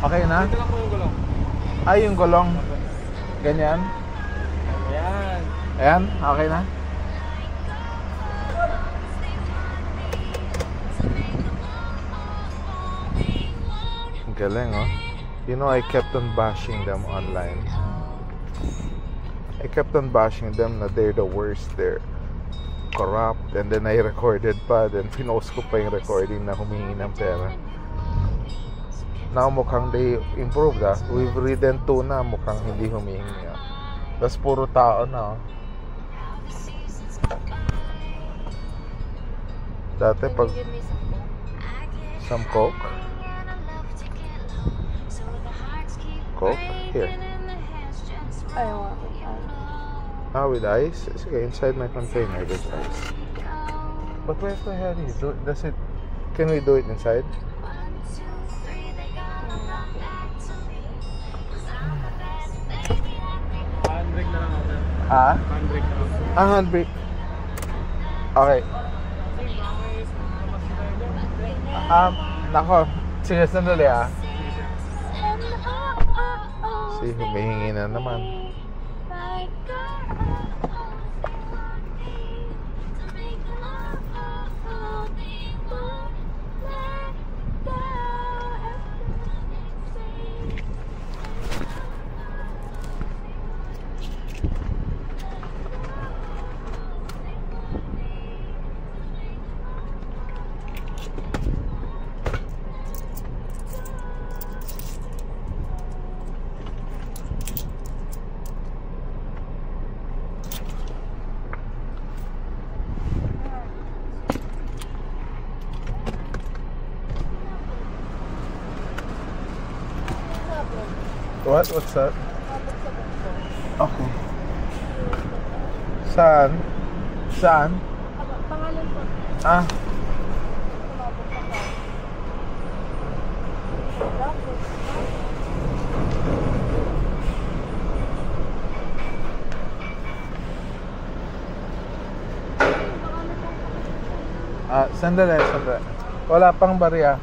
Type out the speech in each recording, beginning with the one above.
Okay na? Dito lang po yung gulong. Ay, yung gulong. Ganyan. Ayan. Ayan, okay na? Ang galing, oh. You know, I kept on bashing them online. I kept on bashing them na they're the worst, they're corrupt, and then I recorded pa, then pinost ko pa yung recording na humingi ng pera. Now mukhang they improved, ah. We've ridden 2 na, mukhang hindi humingi, ah. Tapos puro tao na, oh. Dati pag some coke. Coke? Here. I want it. Ah, with ice? Sige, inside my container there's ice. But where's the hell is it? Does it... Can we do it inside? Handbrake na lang ako. Ah? Handbrake na lang. Ah, handbrake. Okay. Nako. Sige, sandali, ah. See, humihingi na naman. What? What's that? Okay. Saan? Saan? Pangalan po. Ah. Sandali, sandali. Wala pang barya.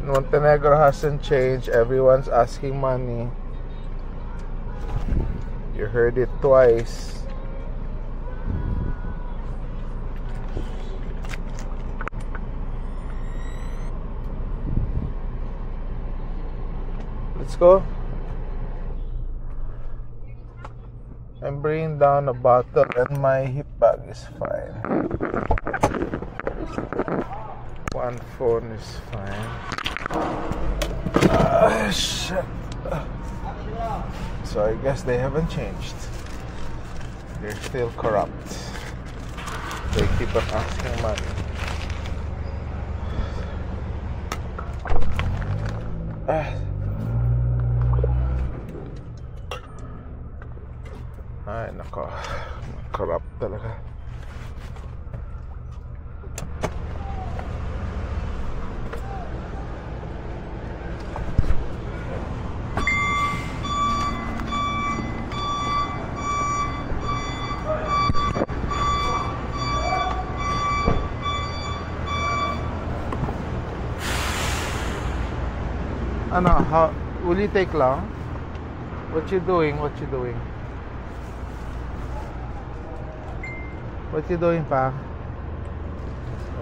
Montenegro hasn't changed. Everyone's asking money. You heard it twice. Let's go. I'm bringing down a bottle and my hip bag is fine. One phone is fine. Shit. So I guess they haven't changed. They're still corrupt. They keep on asking money. Ay, nako. Corrupt talaga. Ano, how will you take long? What you doing? What you doing? What you doing, pa?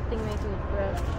Putting my toothbrush.